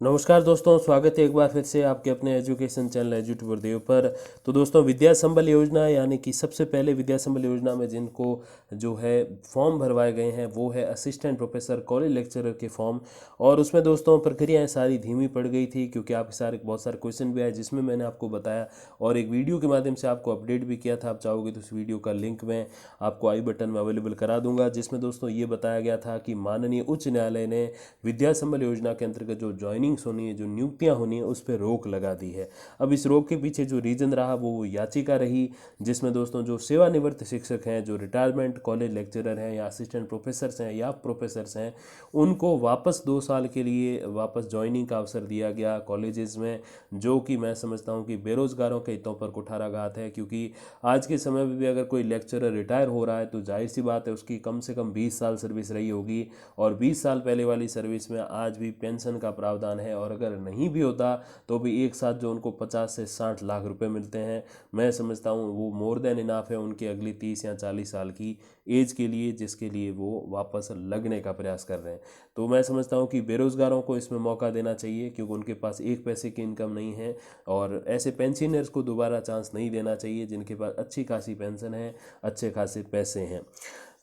नमस्कार दोस्तों, स्वागत है एक बार फिर से आपके अपने एजुकेशन चैनल एजुट्यूबर देव पर। तो दोस्तों, विद्या संबल योजना यानी कि सबसे पहले विद्या संबल योजना में जिनको जो है फॉर्म भरवाए गए हैं वो है असिस्टेंट प्रोफेसर कॉलेज लेक्चरर के फॉर्म। और उसमें दोस्तों प्रक्रियाएं सारी धीमी पड़ गई थी क्योंकि आपके सारे बहुत सारे क्वेश्चन भी आए जिसमें मैंने आपको बताया और एक वीडियो के माध्यम से आपको अपडेट भी किया था। आप चाहोगे तो उस वीडियो का लिंक मैं आपको आई बटन में अवेलेबल करा दूंगा, जिसमें दोस्तों ये बताया गया था कि माननीय उच्च न्यायालय ने विद्या संबल योजना के अंतर्गत जो ज्वाइनिंग्स होनी है, जो नियुक्तियां होनी है, उस पर रोक लगा दी है। अब इस रोक के पीछे जो रीजन रहा वो याचिका रही, जिसमें दोस्तों जो सेवानिवृत्त शिक्षक हैं, जो रिटायरमेंट कॉलेज लेक्चरर हैं या असिस्टेंट प्रोफेसर्स हैं या प्रोफेसर्स हैं, उनको वापस 2 साल के लिए वापस ज्वाइनिंग का अवसर दिया गया कॉलेजेस में, जो कि मैं समझता हूँ कि बेरोजगारों के हितों पर कुठाराघात है। क्योंकि आज के समय में भी अगर कोई लेक्चरर रिटायर हो रहा है तो जाहिर सी बात है उसकी कम से कम 20 साल सर्विस रही होगी, और 20 साल पहले वाली सर्विस में आज भी पेंशन का प्रावधान है, और अगर नहीं भी होता तो भी एक साथ जो उनको 50 से 60 लाख रुपए मिलते हैं, मैं समझता हूँ वो मोर देन इनाफ है उनकी अगली 30 या 40 साल की एज के लिए, जिसके लिए वो वापस लगने का प्रयास कर रहे हैं। तो मैं समझता हूँ कि बेरोजगारों को इसमें मौका देना चाहिए क्योंकि उनके पास एक पैसे की इनकम नहीं है, और ऐसे पेंशनर्स को दोबारा चांस नहीं देना चाहिए जिनके पास अच्छी खासी पेंशन है, अच्छे खासे पैसे हैं।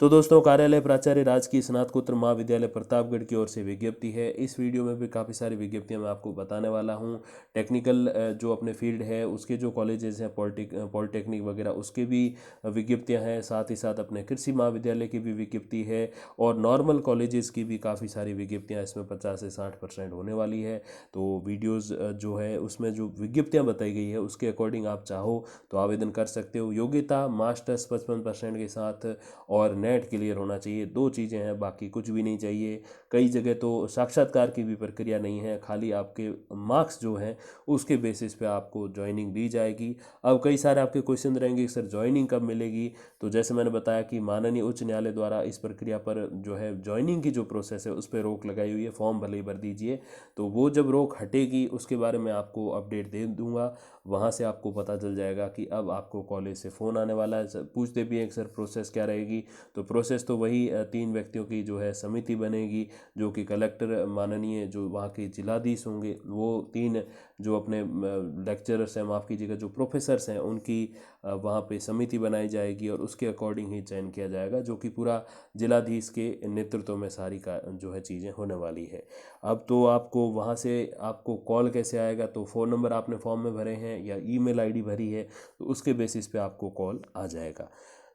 तो दोस्तों, कार्यालय प्राचार्य राजकीय स्नातकोत्तर महाविद्यालय प्रतापगढ़ की ओर से विज्ञप्ति है। इस वीडियो में भी काफ़ी सारी विज्ञप्तियां मैं आपको बताने वाला हूं। टेक्निकल जो अपने फील्ड है उसके जो कॉलेजेस हैं, पॉलिटेक्निक वगैरह, उसके भी विज्ञप्तियां हैं। साथ ही साथ अपने कृषि महाविद्यालय की भी विज्ञप्ति है, और नॉर्मल कॉलेजेस की भी काफ़ी सारी विज्ञप्तियाँ इसमें 50 से 60% होने वाली है। तो वीडियोज़ जो है उसमें जो विज्ञप्तियाँ बताई गई है उसके अकॉर्डिंग आप चाहो तो आवेदन कर सकते हो। योग्यता मास्टर्स 55% के साथ और नेट क्लियर होना चाहिए, 2 चीज़ें हैं, बाकी कुछ भी नहीं चाहिए। कई जगह तो साक्षात्कार की भी प्रक्रिया नहीं है, खाली आपके मार्क्स जो हैं उसके बेसिस पे आपको ज्वाइनिंग दी जाएगी। अब कई सारे आपके क्वेश्चन रहेंगे कि सर ज्वाइनिंग कब मिलेगी, तो जैसे मैंने बताया कि माननीय उच्च न्यायालय द्वारा इस प्रक्रिया पर जो है ज्वाइनिंग की जो प्रोसेस है उस पर रोक लगाई हुई है। फॉर्म भले ही भर दीजिए, तो वो जब रोक हटेगी उसके बारे में आपको अपडेट दे दूंगा। वहाँ से आपको पता चल जाएगा कि अब आपको कॉलेज से फ़ोन आने वाला है। पूछते भी हैं कि सर प्रोसेस क्या रहेगी, तो प्रोसेस तो वही 3 व्यक्तियों की जो है समिति बनेगी, जो कि कलेक्टर माननीय जो वहाँ के जिलाधीश होंगे, वो 3 जो अपने लेक्चरर्स हैं, माफ़ कीजिएगा, जो प्रोफेसर्स हैं, उनकी वहाँ पे समिति बनाई जाएगी और उसके अकॉर्डिंग ही चयन किया जाएगा, जो कि पूरा जिलाधीश के नेतृत्व में सारी का जो है चीज़ें होने वाली है। अब तो आपको वहाँ से आपको कॉल कैसे आएगा, तो फ़ोन नंबर आपने फॉर्म में भरे हैं या ईमेल आईडी भरी है तो उसके बेसिस पे आपको कॉल आ जाएगा।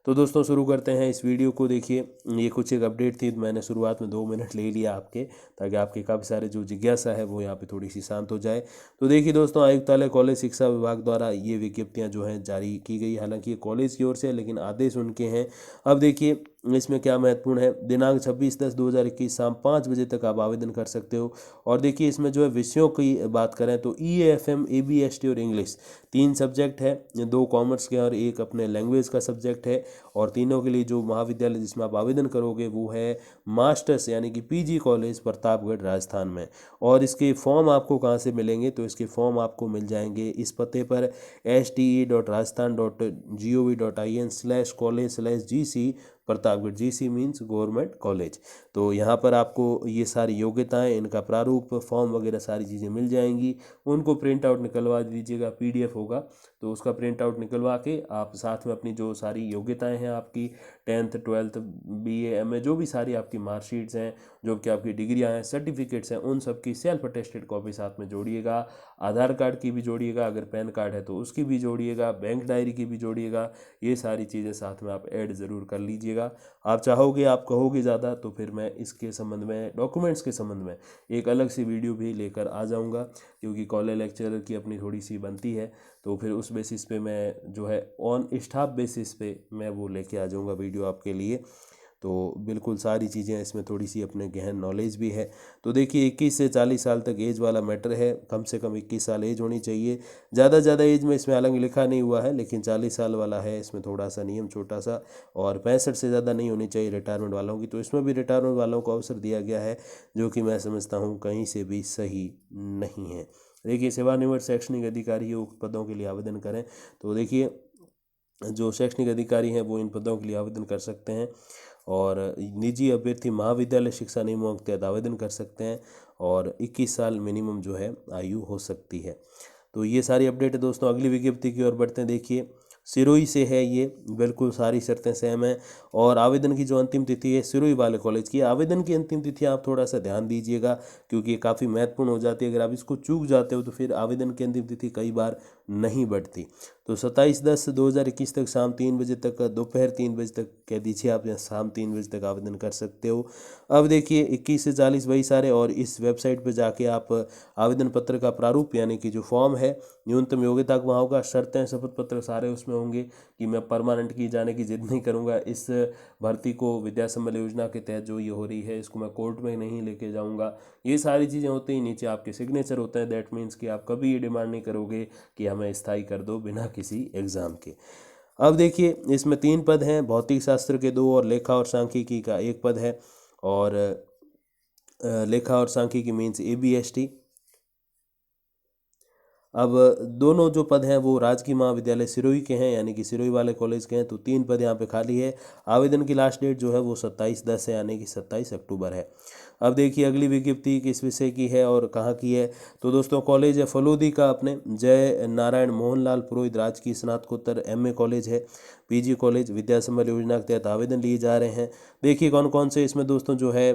तो दोस्तों, शुरू करते हैं इस वीडियो को। देखिए, ये कुछ एक अपडेट थी, मैंने शुरुआत में 2 मिनट ले लिया आपके, ताकि आपके काफ़ी सारे जो जिज्ञासा है वो यहाँ पे थोड़ी सी शांत हो जाए। तो देखिए दोस्तों, आयुक्तालय कॉलेज शिक्षा विभाग द्वारा ये विज्ञप्तियाँ जो हैं जारी की गई, हालांकि ये कॉलेज की ओर से है लेकिन आदेश उनके हैं। अब देखिए इसमें क्या महत्वपूर्ण है, दिनांक 26/10/2021 शाम 5 बजे तक आप आवेदन कर सकते हो। और देखिए इसमें जो है विषयों की बात करें तो EAFM, ABST और इंग्लिश 3 सब्जेक्ट है, 2 कॉमर्स के और एक अपने लैंग्वेज का सब्जेक्ट है। और तीनों के लिए जो महाविद्यालय जिसमें आप आवेदन करोगे वो है मास्टर्स यानी कि PG कॉलेज प्रतापगढ़ राजस्थान में। और इसके फॉर्म आपको कहाँ से मिलेंगे, तो इसके फॉर्म आपको मिल जाएंगे इस पते पर ste.rajasthan.gov.in/college/GC Pratapgarh. GC means government college. तो यहाँ पर आपको ये सारी योग्यताएं, इनका प्रारूप, फॉर्म वगैरह सारी चीज़ें मिल जाएंगी। उनको प्रिंट आउट निकलवा दीजिएगा, PDF होगा, तो उसका प्रिंट आउट निकलवा के आप साथ में अपनी जो सारी योग्यताएं हैं आपकी 10th 12th BA MA जो भी सारी आपकी मार्कशीट्स हैं, जो कि आपकी डिग्रियां हैं, सर्टिफिकेट्स हैं, उन सब की सेल्फ अटेस्टेड कॉपी साथ में जोड़िएगा। आधार कार्ड की भी जोड़िएगा, अगर पैन कार्ड है तो उसकी भी जोड़िएगा, बैंक डायरी की भी जोड़िएगा। ये सारी चीज़ें साथ में आप ऐड ज़रूर कर लीजिएगा। आप चाहोगे, आप कहोगे ज़्यादा, तो फिर मैं इसके संबंध में, डॉक्यूमेंट्स के संबंध में एक अलग सी वीडियो भी लेकर आ जाऊँगा, क्योंकि कॉलेज लेक्चरर की अपनी थोड़ी सी बनती है। तो फिर उस बेसिस पे मैं जो है ऑन स्टाफ बेसिस पे मैं वो लेके आ जाऊँगा वीडियो आपके लिए। तो बिल्कुल सारी चीज़ें इसमें थोड़ी सी अपने गहन नॉलेज भी है। तो देखिए 21 से 40 साल तक एज वाला मैटर है, कम से कम 21 साल एज होनी चाहिए। ज़्यादा ज़्यादा एज में इसमें हालांकि लिखा नहीं हुआ है, लेकिन 40 साल वाला है, इसमें थोड़ा सा नियम छोटा सा। और 65 से ज़्यादा नहीं होनी चाहिए रिटायरमेंट वालों की, तो इसमें भी रिटायरमेंट वालों को अवसर दिया गया है, जो कि मैं समझता हूँ कहीं से भी सही नहीं है। देखिए, सेवानिवृत्त शैक्षणिक अधिकारी उक्त पदों के लिए आवेदन करें, तो देखिए जो शैक्षणिक अधिकारी हैं वो इन पदों के लिए आवेदन कर सकते हैं। और निजी अभ्यर्थी महाविद्यालय शिक्षा नियमों के तहत आवेदन कर सकते हैं। और 21 साल मिनिमम जो है आयु हो सकती है। तो ये सारी अपडेट है दोस्तों। अगली विज्ञप्ति की ओर बढ़ते हैं। देखिए सिरोही से है ये, बिल्कुल सारी शर्तें सेम हैं। और आवेदन की जो अंतिम तिथि है सिरोही वाले कॉलेज की, आवेदन की अंतिम तिथि आप थोड़ा सा ध्यान दीजिएगा क्योंकि ये काफ़ी महत्वपूर्ण हो जाती है। अगर आप इसको चूक जाते हो तो फिर आवेदन की अंतिम तिथि कई बार नहीं बढ़ती। तो 27/10/2021 तक शाम 3 बजे तक, दोपहर 3 बजे तक कह दीजिए आप, या शाम 3 बजे तक आवेदन कर सकते हो। अब देखिए 21 से 40 वही सारे, और इस वेबसाइट पर जाके आप आवेदन पत्र का प्रारूप यानी कि जो फॉर्म है, न्यूनतम योग्यता वहाँ होगा, शर्तें, शपथ पत्र सारे उसमें होंगे कि मैं परमानेंट की जाने की जिद नहीं करूँगा। इस भर्ती को विद्या संबल योजना के तहत जो ये हो रही है इसको मैं कोर्ट में नहीं लेके जाऊँगा। ये सारी चीज़ें होती ही नीचे आपके सिग्नेचर होते हैं। दैट मीन्स कि आप कभी ये डिमांड नहीं करोगे कि हमें स्थायी कर दो बिना किसी एग्ज़ाम के। अब देखिए इसमें 3 पद हैं, भौतिक शास्त्र के 2 और लेखा और सांख्यिकी का 1 पद है। और लेखा और सांख्यिकी मीन्स ABST। अब दोनों जो पद हैं वो राजकीय महाविद्यालय सिरोही के हैं, यानी कि सिरोही वाले कॉलेज के हैं। तो 3 पद यहाँ पे खाली है। आवेदन की लास्ट डेट जो है वो 27/10 है, यानी कि 27 अक्टूबर है। अब देखिए अगली विज्ञप्ति किस विषय की है और कहाँ की है। तो दोस्तों कॉलेज है फलोदी का, अपने जय नारायण मोहनलाल पुरोहित राजकीय स्नातकोत्तर MA कॉलेज है, PG कॉलेज। विद्या संबल योजना के तहत आवेदन लिए जा रहे हैं। देखिए कौन कौन से इसमें दोस्तों जो है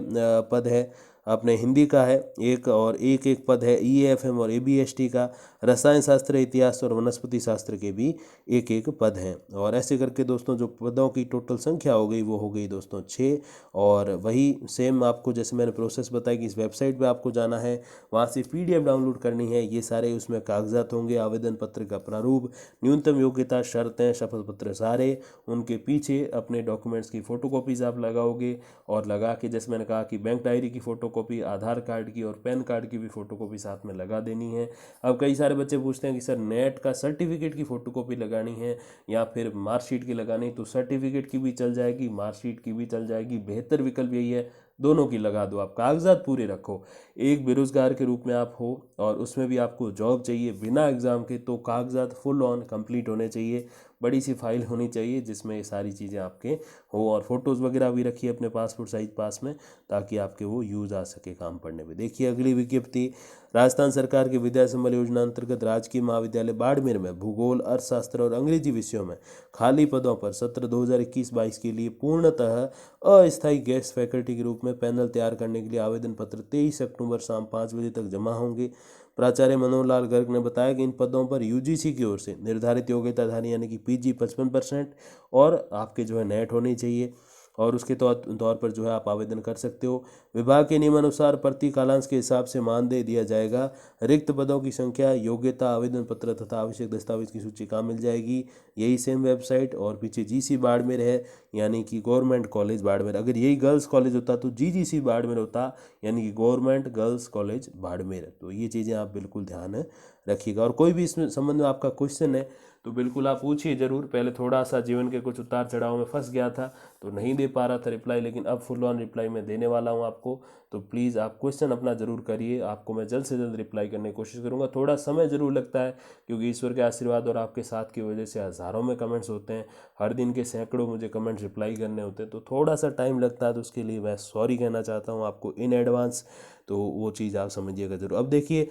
पद है। अपने हिंदी का है एक, और एक पद है EAFM और ABST का। रसायन शास्त्र, इतिहास और वनस्पति शास्त्र के भी एक पद हैं। और ऐसे करके दोस्तों जो पदों की टोटल संख्या हो गई वो हो गई दोस्तों 6। और वही सेम आपको जैसे मैंने प्रोसेस बताया कि इस वेबसाइट पे आपको जाना है, वहाँ से PDF डाउनलोड करनी है। ये सारे उसमें कागजात होंगे, आवेदन पत्र का प्रारूप, न्यूनतम योग्यता, शर्तें, शपथ पत्र सारे। उनके पीछे अपने डॉक्यूमेंट्स की फ़ोटोकॉपीज़ आप लगाओगे, और लगा के जैसे मैंने कहा कि बैंक डायरी की फ़ोटोकॉपी, आधार कार्ड की और पैन कार्ड की भी फ़ोटोकॉपी साथ में लगा देनी है। अब कई सारे बच्चे पूछते हैं कि सर नेट का सर्टिफिकेट की फ़ोटोकॉपी लगानी है या फिर मार्कशीट की लगानी, तो सर्टिफिकेट की भी चल जाएगी, मार्कशीट की भी चल जाएगी। बेहतर विकल्प यही है दोनों की लगा दो, आप कागजात पूरे रखो। एक बेरोजगार के रूप में आप हो और उसमें भी आपको जॉब चाहिए बिना एग्ज़ाम के, तो कागजात फुल ऑन कंप्लीट होने चाहिए। बड़ी सी फाइल होनी चाहिए जिसमें ये सारी चीज़ें आपके हो, और फोटोज़ वगैरह भी रखिए अपने पासपोर्ट साइज पास में, ताकि आपके वो यूज़ आ सके काम पढ़ने में। देखिए अगली विज्ञप्ति, राजस्थान सरकार की विद्या संबल योजना अंतर्गत राजकीय महाविद्यालय बाड़मेर में भूगोल, अर्थशास्त्र और अंग्रेजी विषयों में खाली पदों पर सत्र 2021-22 के लिए पूर्णतः अस्थायी गेस्ट फैकल्टी के रूप में पैनल तैयार करने के लिए आवेदन पत्र 23 अक्टूबर शाम 5 बजे तक जमा होंगे। प्राचार्य मनोहर लाल गर्ग ने बताया कि इन पदों पर UGC की ओर से निर्धारित योग्यताधारी यानी कि PG 55% और आपके जो है नेट होनी चाहिए, और उसके तौर पर जो है आप आवेदन कर सकते हो। विभाग के नियमानुसार प्रति कालांश के हिसाब से मानदेय दिया जाएगा। रिक्त पदों की संख्या, योग्यता, आवेदन पत्र तथा आवश्यक दस्तावेज की सूची कहाँ मिल जाएगी, यही सेम वेबसाइट। और पीछे GC बाड़मेर है, यानी कि गवर्नमेंट कॉलेज बाड़मेर। अगर यही गर्ल्स कॉलेज होता तो GGC बाड़मेर होता, यानी कि गवर्नमेंट गर्ल्स कॉलेज बाड़मेर। तो ये चीज़ें आप बिल्कुल ध्यान रखिएगा। और कोई भी इसमें संबंध में आपका क्वेश्चन है तो बिल्कुल आप पूछिए ज़रूर। पहले थोड़ा सा जीवन के कुछ उतार चढ़ाव में फंस गया था तो नहीं दे पा रहा था रिप्लाई, लेकिन अब फुल ऑन रिप्लाई मैं देने वाला हूं आपको। तो प्लीज़ आप क्वेश्चन अपना ज़रूर करिए, आपको मैं जल्द से जल्द रिप्लाई करने की कोशिश करूंगा। थोड़ा समय ज़रूर लगता है क्योंकि ईश्वर के आशीर्वाद और आपके साथ की वजह से हज़ारों में कमेंट्स होते हैं, हर दिन के सैकड़ों मुझे कमेंट्स रिप्लाई करने होते हैं, तो थोड़ा सा टाइम लगता है। तो उसके लिए मैं सॉरी कहना चाहता हूँ आपको इन एडवांस। तो वो चीज़ आप समझिएगा ज़रूर। अब देखिए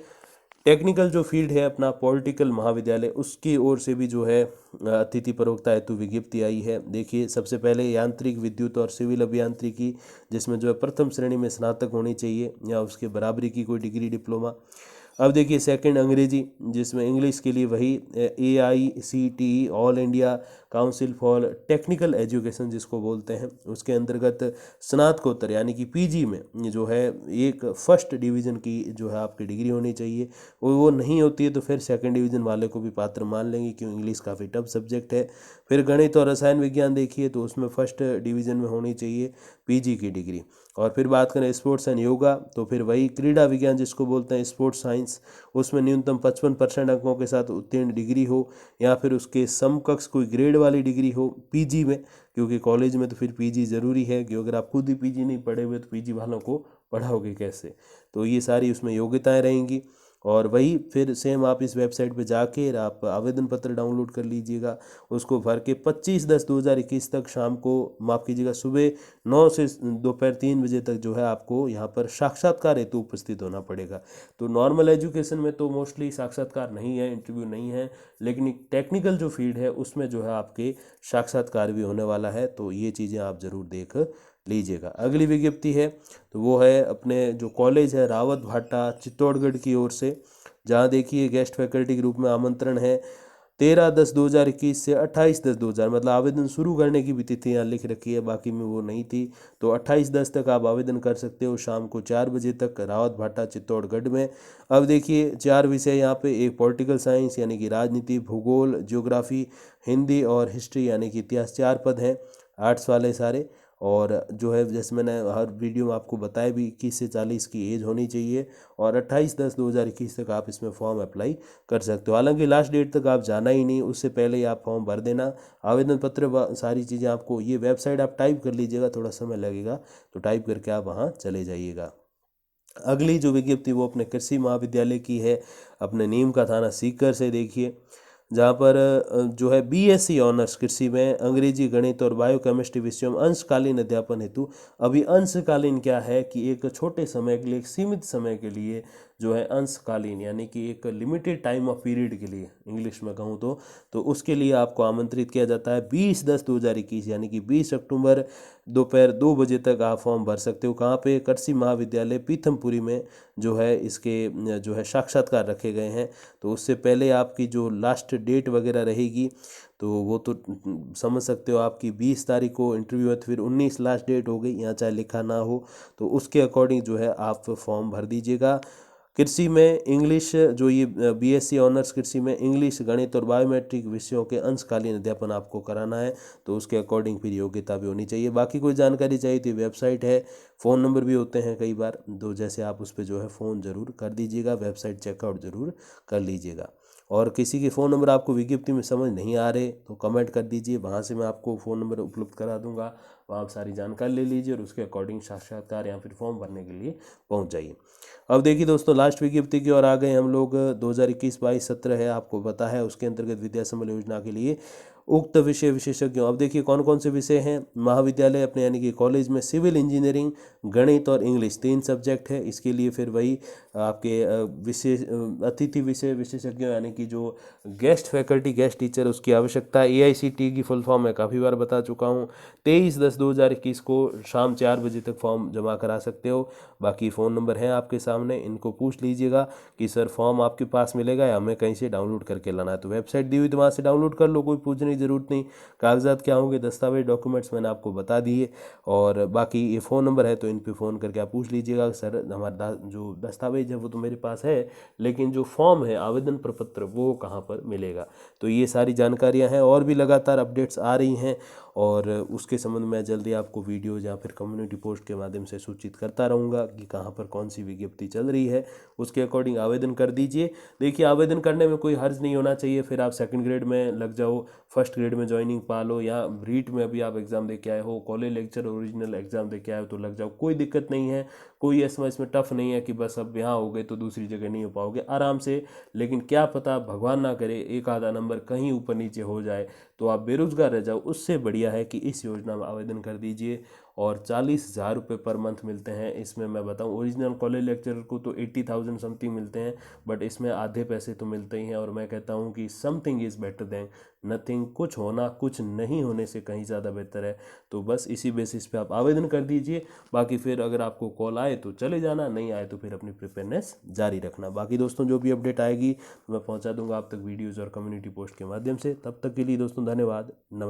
टेक्निकल जो फील्ड है अपना पॉलिटिकल महाविद्यालय, उसकी ओर से भी जो है अतिथि प्रवक्ता हेतु विज्ञप्ति आई है। देखिए सबसे पहले यांत्रिक, विद्युत और सिविल अभियांत्रिकी, जिसमें जो है प्रथम श्रेणी में स्नातक होनी चाहिए या उसके बराबरी की कोई डिग्री, डिप्लोमा। अब देखिए सेकंड अंग्रेजी, जिसमें इंग्लिश के लिए वही AICTE all India council for technical education जिसको बोलते हैं, उसके अंतर्गत स्नातकोत्तर यानी कि PG में जो है एक फर्स्ट डिवीज़न की जो है आपकी डिग्री होनी चाहिए। वो नहीं होती है तो फिर सेकंड डिवीज़न वाले को भी पात्र मान लेंगे, क्यों इंग्लिश काफ़ी टफ सब्जेक्ट है। फिर गणित और रसायन विज्ञान देखिए तो उसमें फर्स्ट डिवीज़न में होनी चाहिए PG की डिग्री। और फिर बात करें स्पोर्ट्स एंड योगा तो फिर वही क्रीड़ा विज्ञान जिसको बोलते हैं स्पोर्ट्स साइंस, उसमें न्यूनतम 55% अंकों के साथ उत्तीर्ण डिग्री हो, या फिर उसके समकक्ष कोई ग्रेड वाली डिग्री हो PG में, क्योंकि कॉलेज में तो फिर PG ज़रूरी है, क्योंकि अगर आप खुद ही PG नहीं पढ़े हुए तो PG वालों को पढ़ाओगे कैसे। तो ये सारी उसमें योग्यताएं रहेंगी। और वही फिर सेम आप इस वेबसाइट पे जाके आप आवेदन पत्र डाउनलोड कर लीजिएगा, उसको भर के 25/10/2021 तक शाम को, माफ़ कीजिएगा, सुबह 9 से दोपहर 3 बजे तक जो है आपको यहाँ पर साक्षात्कार हेतु उपस्थित होना पड़ेगा। तो नॉर्मल एजुकेशन में तो मोस्टली साक्षात्कार नहीं है, इंटरव्यू नहीं है, लेकिन एक टेक्निकल जो फील्ड है उसमें जो है आपके साक्षात्कार भी होने वाला है। तो ये चीज़ें आप ज़रूर देख लीजिएगा। अगली विज्ञप्ति है तो वो है अपने जो कॉलेज है रावत भाटा चित्तौड़गढ़ की ओर से, जहाँ देखिए गेस्ट फैकल्टी के रूप में आमंत्रण है 13/10/2021 से 28/10/2000, मतलब आवेदन शुरू करने की भी तिथि यहाँ लिख रखी है, बाकी में वो नहीं थी। तो 28/10 तक आप आवेदन कर सकते हो, शाम को 4 बजे तक, रावत भाटा चित्तौड़गढ़ में। अब देखिए 4 विषय यहाँ पे, एक पॉलिटिकल साइंस यानी कि राजनीति, भूगोल, ज्योग्राफी, हिंदी और हिस्ट्री यानी कि इतिहास, 4 पद हैं, आर्ट्स वाले सारे। और जो है जैसे मैंने हर वीडियो में आपको बताया भी, 21 से 40 की एज होनी चाहिए, और 28/10/2021 तक आप इसमें फॉर्म अप्लाई कर सकते हो। हालांकि लास्ट डेट तक आप जाना ही नहीं, उससे पहले ही आप फॉर्म भर देना। आवेदन पत्र सारी चीज़ें आपको, ये वेबसाइट आप टाइप कर लीजिएगा, थोड़ा समय लगेगा, तो टाइप करके आप वहाँ चले जाइएगा। अगली जो विज्ञप्ति वो अपने कृषि महाविद्यालय की है, अपने नीम का थाना सीकर से। देखिए जहाँ पर जो है बीएससी ऑनर्स कृषि में अंग्रेजी, गणित और बायोकेमिस्ट्री विषयों में अंशकालीन अध्यापन हेतु। अभी अंशकालीन क्या है कि एक छोटे समय के लिए, एक सीमित समय के लिए जो है अंशकालीन, यानी कि एक लिमिटेड टाइम ऑफ पीरियड के लिए, इंग्लिश में कहूँ तो उसके लिए आपको आमंत्रित किया जाता है। 20/10/2021 यानी कि 20 अक्टूबर दोपहर 2 बजे तक आप फॉर्म भर सकते हो। कहाँ पे? कृषि महाविद्यालय पीथमपुरी में जो है इसके जो है साक्षात्कार रखे गए हैं। तो उससे पहले आपकी जो लास्ट डेट वगैरह रहेगी तो वो तो समझ सकते हो, आपकी 20 तारीख को इंटरव्यू है, तो फिर 19 लास्ट डेट हो गई, यहाँ चाहे लिखा ना हो, तो उसके अकॉर्डिंग जो है आप फॉर्म भर दीजिएगा। कृषि में इंग्लिश, जो ये बीएससी ऑनर्स कृषि में इंग्लिश, गणित और बायोमेट्रिक विषयों के अंशकालीन अध्यापन आपको कराना है, तो उसके अकॉर्डिंग फिर योग्यता भी होनी चाहिए। बाकी कोई जानकारी चाहिए तो वेबसाइट है, फ़ोन नंबर भी होते हैं कई बार, तो जैसे आप उस पर जो है फ़ोन ज़रूर कर दीजिएगा, वेबसाइट चेकआउट ज़रूर कर लीजिएगा। और किसी के फ़ोन नंबर आपको विज्ञप्ति में समझ नहीं आ रहे तो कमेंट कर दीजिए, वहाँ से मैं आपको फ़ोन नंबर उपलब्ध करा दूंगा, वहाँ आप सारी जानकारी ले लीजिए और उसके अकॉर्डिंग साक्षात्कार या फिर फॉर्म भरने के लिए पहुँच जाइए। अब देखिए दोस्तों, लास्ट विज्ञप्ति की ओर आ गए हम लोग। 2021-22 सत्र है, आपको पता है, उसके अंतर्गत विद्या संबल योजना के लिए उक्त विषय विशेषज्ञों। अब देखिए कौन कौन से विषय हैं। महाविद्यालय अपने यानी कि कॉलेज में सिविल इंजीनियरिंग, गणित और इंग्लिश 3 सब्जेक्ट है। इसके लिए फिर वही आपके विशेष अतिथि विषय विशेषज्ञों यानी कि जो गेस्ट फैकल्टी, गेस्ट टीचर, उसकी आवश्यकता है। AICTE की फुल फॉर्म मैं काफ़ी बार बता चुका हूँ। 23/10/2021 को शाम 4 बजे तक फॉर्म जमा करा सकते हो। बाकी फ़ोन नंबर हैं आपके सामने, इनको पूछ लीजिएगा कि सर फॉर्म आपके पास मिलेगा या हमें कहीं से डाउनलोड करके लाना है। तो वेबसाइट दी हुई तो वहाँ से डाउनलोड कर लो, कोई पूछने की ज़रूरत नहीं। कागजात क्या होंगे, दस्तावेज, डॉक्यूमेंट्स मैंने आपको बता दिए। और बाकी ये फ़ोन नंबर है तो इन पे फ़ोन करके आप पूछ लीजिएगा, सर हमारा जो दस्तावेज है वो तो मेरे पास है, लेकिन जो फॉर्म है, आवेदन प्रपत्र, वो कहाँ पर मिलेगा। तो ये सारी जानकारियाँ हैं, और भी लगातार अपडेट्स आ रही हैं, और उसके संबंध में जल्दी आपको वीडियोज या फिर कम्युनिटी पोस्ट के माध्यम से सूचित करता रहूँगा कि कहाँ पर कौन सी विज्ञप्ति चल रही है। उसके अकॉर्डिंग आवेदन कर दीजिए। देखिए आवेदन करने में कोई हर्ज नहीं होना चाहिए, फिर आप सेकंड ग्रेड में लग जाओ, फर्स्ट ग्रेड में ज्वाइनिंग पा लो, या रीट में अभी आप एग्ज़ाम दे के आए हो, कॉलेज लेक्चर ओरिजिनल एग्ज़ाम दे के आए हो तो लग जाओ, कोई दिक्कत नहीं है। कोई इसमें टफ नहीं है कि बस अब यहाँ हो गए तो दूसरी जगह नहीं हो पाओगे, आराम से। लेकिन क्या पता, भगवान ना करे, एक आधा नंबर कहीं ऊपर नीचे हो जाए तो आप बेरोजगार रह जाओ। उससे बढ़िया है कि इस योजना में आवेदन कर दीजिए, और 40,000 रुपये पर मंथ मिलते हैं। इसमें मैं बताऊं, ओरिजिनल कॉलेज लेक्चरर को तो 80,000 समथिंग मिलते हैं, बट इसमें आधे पैसे तो मिलते ही हैं। और मैं कहता हूं कि something is better than nothing, कुछ होना कुछ नहीं होने से कहीं ज़्यादा बेहतर है। तो बस इसी बेसिस पे आप आवेदन कर दीजिए। बाकी फिर अगर आपको कॉल आए तो चले जाना, नहीं आए तो फिर अपनी प्रिपेयरनेस जारी रखना। बाकी दोस्तों जो भी अपडेट आएगी मैं पहुंचा दूंगा आप तक वीडियोज़ और कम्युनिटी पोस्ट के माध्यम से। तब तक के लिए दोस्तों धन्यवाद, नमस्कार।